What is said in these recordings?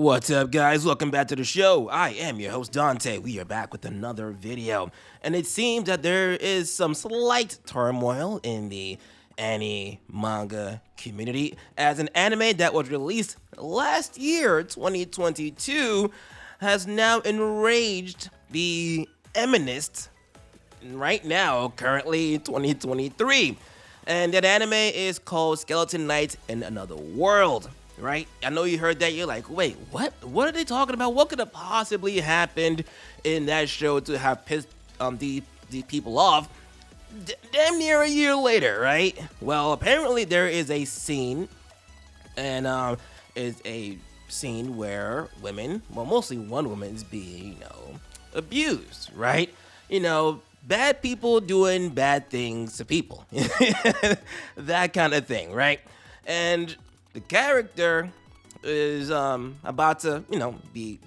What's up, guys? Welcome back to the show. I am your host, Dante. We are back with another video. And it seems that there is some slight turmoil in the manga community as an anime that was released last year, 2022, has now enraged the feminists right now, currently 2023. And that anime is called Skeleton Knight in Another World. Right? I know you heard that. You're like, wait, what? What are they talking about? What could have possibly happened in that show to have pissed the people off damn near a year later, right? Well, apparently there is a scene, and is a scene where women, well, mostly one woman is being, abused, right? Bad people doing bad things to people. That kind of thing, right? And the character is about to, be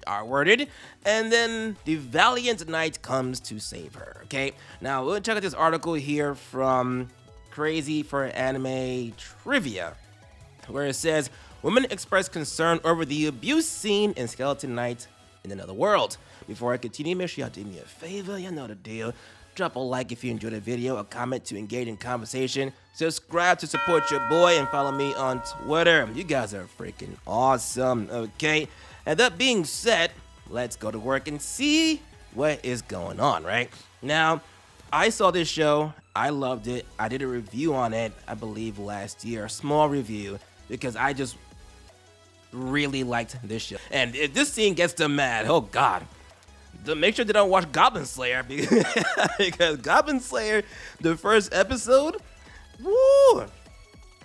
R-worded, and then the valiant knight comes to save her, okay? Now, we'll check out this article here from Crazy for Anime Trivia, where it says, women express concern over the abuse scene in Skeleton Knight in Another World. Before I continue, make sure y'all do me a favor, you know the deal. Drop a like if you enjoyed the video, a comment to engage in conversation, subscribe to support your boy, and follow me on Twitter. You guys are freaking awesome, okay? And that being said, let's go to work and see what is going on, right? Now, I saw this show, I loved it, I did a review on it, I believe last year, a small review, because I just really liked this show. And if this scene gets them mad, oh god. Make sure they don't watch Goblin Slayer because Goblin Slayer, the first episode, woo,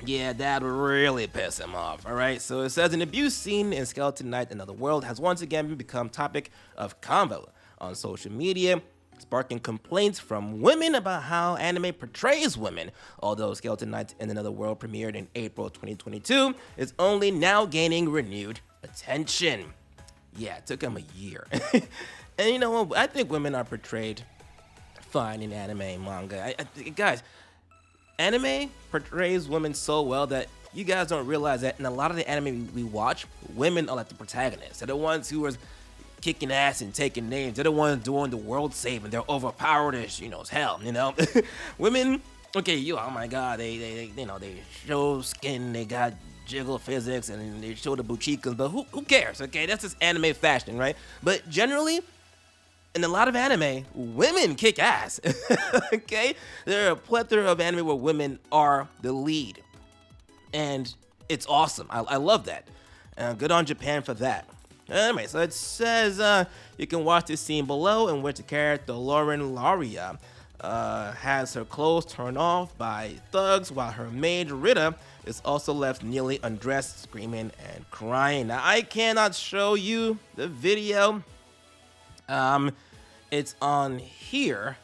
yeah, that would really piss him off. All right, so it says an abuse scene in Skeleton Knight Another World has once again become topic of convo on social media, sparking complaints from women about how anime portrays women. Although Skeleton Knight in Another World premiered in April 2022, it's only now gaining renewed attention. Yeah, it took him a year. And you know what? I think women are portrayed fine in anime and manga. Guys, anime portrays women so well that you guys don't realize that in a lot of the anime we watch, women are like the protagonists. They're the ones who are kicking ass and taking names. They're the ones doing the world saving. They're overpowered as hell. Women, okay, oh my god, they show skin. They got jiggle physics and they show the buchikas, but who cares? Okay, that's just anime fashion, right? But generally, in a lot of anime, women kick ass. Okay, there are a plethora of anime where women are the lead, and it's awesome. I love that. Good on Japan for that. Anyway, so it says you can watch this scene below in which the character Lauren Laria has her clothes torn off by thugs while her maid Rita is also left nearly undressed, screaming and crying. Now, I cannot show you the video. It's on here.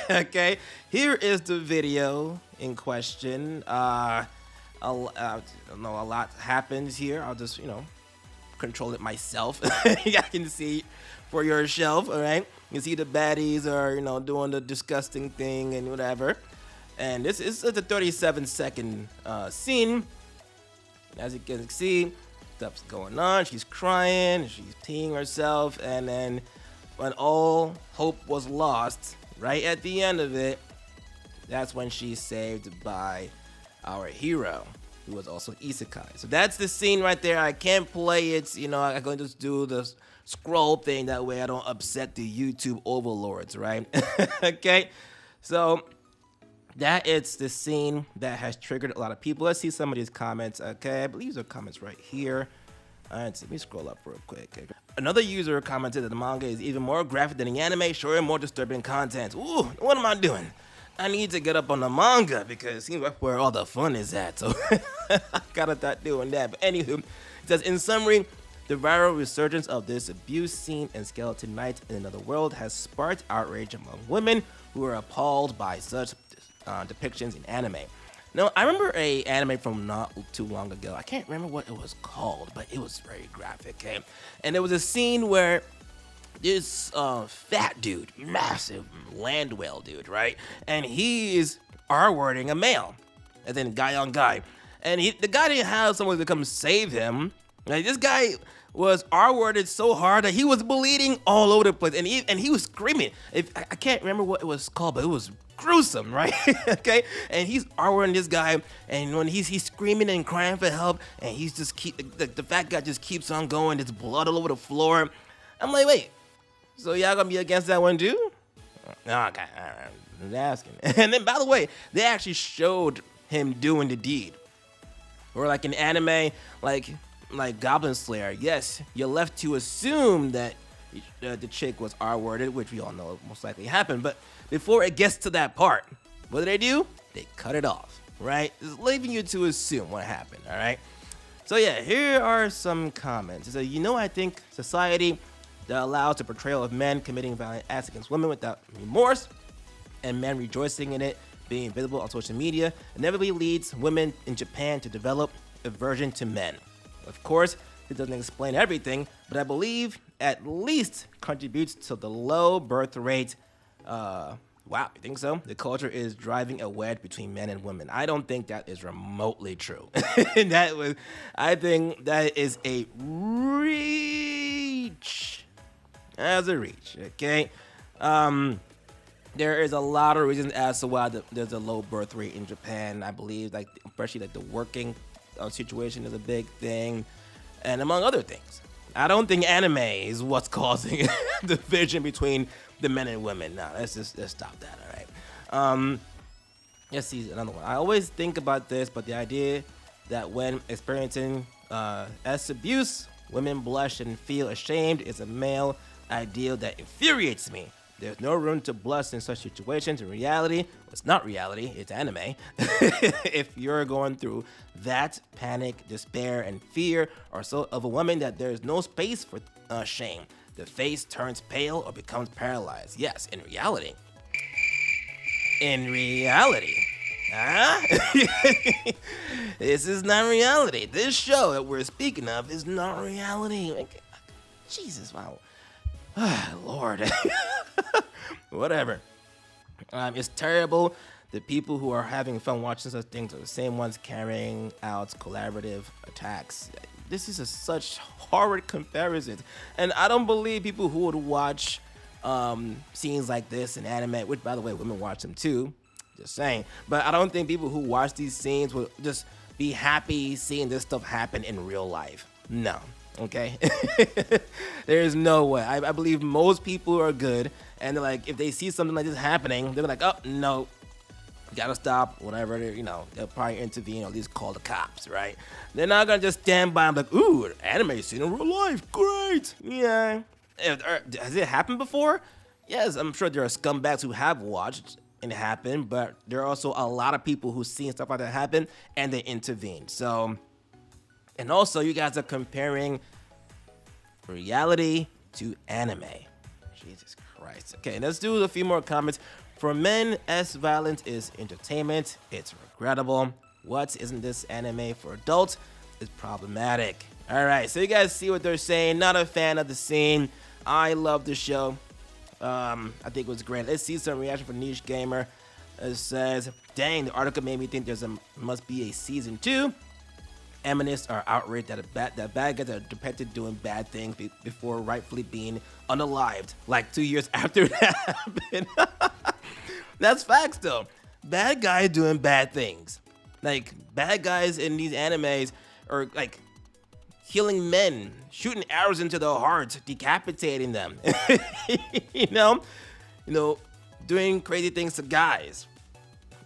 Okay, here is the video in question. I don't know, a lot happens here. I'll just, control it myself. You guys can see for yourself, all right? You can see the baddies are, doing the disgusting thing and whatever. And this is a 37-second scene. As you can see, stuff's going on. She's crying, she's peeing herself, and then when all hope was lost, right at the end of it, that's when she's saved by our hero, who was also Isekai. So that's the scene right there. I can't play it, I'm going to just do the scroll thing, that way I don't upset the YouTube overlords, right? Okay, so that is the scene that has triggered a lot of people. Let's see some of these comments. Okay, I believe there are comments right here. All right, so let me scroll up real quick. Okay. Another user commented that the manga is even more graphic than the anime, showing more disturbing content. Ooh, what am I doing? I need to get up on the manga because it seems like where all the fun is at. So I gotta start doing that. But anywho, it says, in summary, the viral resurgence of this abuse scene in Skeleton Knight in Another World has sparked outrage among women who are appalled by such depictions in anime. Now, I remember a anime from not too long ago. I can't remember what it was called, but it was very graphic, okay? And there was a scene where this fat dude, massive land whale dude, right? And he is R-wording a male, and then guy on guy. And the guy didn't have someone to come save him. Like, this guy was R-worded so hard that he was bleeding all over the place, and he was screaming. I can't remember what it was called, but it was gruesome, right? Okay, and he's R-wording this guy, and when he's screaming and crying for help, and he's just the fat guy just keeps on going. There's blood all over the floor. I'm like, wait, so y'all gonna be against that one too? No, okay, all right, I'm just asking. And then, by the way, they actually showed him doing the deed. Or like in anime, like Goblin Slayer, yes, you're left to assume that the chick was R-worded, which we all know most likely happened. But before it gets to that part, what do? They cut it off, right? Just leaving you to assume what happened, all right? So yeah, here are some comments. So, I think society that allows the portrayal of men committing violent acts against women without remorse and men rejoicing in it being visible on social media inevitably leads women in Japan to develop aversion to men. Of course, it doesn't explain everything, but I believe at least contributes to the low birth rate. Wow, you think so? The culture is driving a wedge between men and women. I don't think that is remotely true. I think that is a reach. As a reach, okay? There is a lot of reasons as to why there's a low birth rate in Japan. I believe, especially the working situation is a big thing, and among other things. I don't think anime is what's causing the division between the men and women. No, let's stop that. All right. Let's see another one. I always think about this, but the idea that when experiencing S abuse, women blush and feel ashamed is a male ideal that infuriates me. There's no room to blush in such situations. In reality, it's not reality, it's anime. If you're going through that panic, despair, and fear are so overwhelming that there's no space for shame. The face turns pale or becomes paralyzed. Yes, in reality. In reality. This is not reality. This show that we're speaking of is not reality. Jesus, wow. Lord. Whatever. It's terrible. The people who are having fun watching such things are the same ones carrying out collaborative attacks. This is such horrid comparisons. And I don't believe people who would watch scenes like this in anime, which, by the way, women watch them too. Just saying. But I don't think people who watch these scenes will just be happy seeing this stuff happen in real life. No. Okay? There's no way. I believe most people are good, and they're like, if they see something like this happening, they're like, oh, no, gotta stop, whatever. They'll probably intervene or at least call the cops, right? They're not gonna just stand by and be like, ooh, anime scene in real life, great. Yeah. Has it happened before? Yes, I'm sure there are scumbags who have watched it happen, but there are also a lot of people who've seen stuff like that happen, and they intervene. So... And also, you guys are comparing reality to anime. Jesus Christ. Okay, let's do a few more comments. For men, violence is entertainment. It's regrettable. What? Isn't this anime for adults? It's problematic. All right, so you guys see what they're saying. Not a fan of the scene. I love the show. I think it was great. Let's see some reaction from Niche Gamer. It says, dang, the article made me think must be a season 2. Feminists are outraged that bad guys are depicted doing bad things before rightfully being unalived, like 2 years after that happened. That's facts, though. Bad guys doing bad things. Like, bad guys in these animes are, like, killing men, shooting arrows into their hearts, decapitating them. you know, doing crazy things to guys.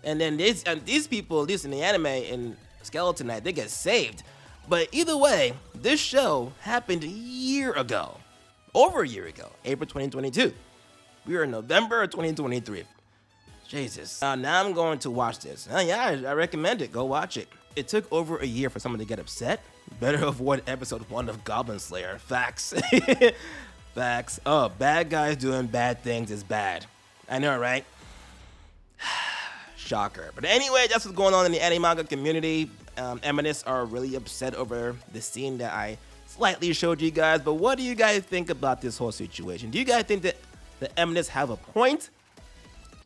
And then these people, at least in the anime, in Skeleton Knight, they get saved. But either way, this show happened a year ago. Over a year ago. April 2022. We are in November of 2023. Jesus. Now I'm going to watch this. Yeah, I recommend it. Go watch it. It took over a year for someone to get upset. Better avoid episode 1 of Goblin Slayer. Facts. Facts. Oh, bad guys doing bad things is bad. I know, right? Shocker. But anyway, that's what's going on in the anime manga community. Feminists are really upset over the scene that I slightly showed you guys. But what do you guys think about this whole situation? Do you guys think that the feminists have a point?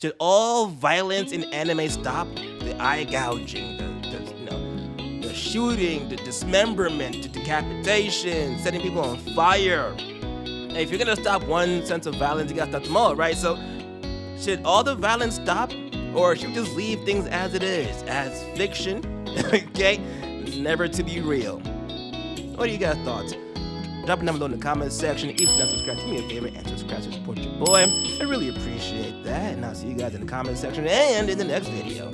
Should all violence in anime stop? The eye gouging, the the shooting, the dismemberment, the decapitation, setting people on fire. And if you're gonna stop one sense of violence, you gotta stop them all, right? So should all the violence stop, or should we just leave things as it is, as fiction, okay? Never to be real. What do you guys thoughts? Drop a number below in the comments section. If you're not subscribed, do me a favor and subscribe to support your boy. I really appreciate that. And I'll see you guys in the comments section and in the next video.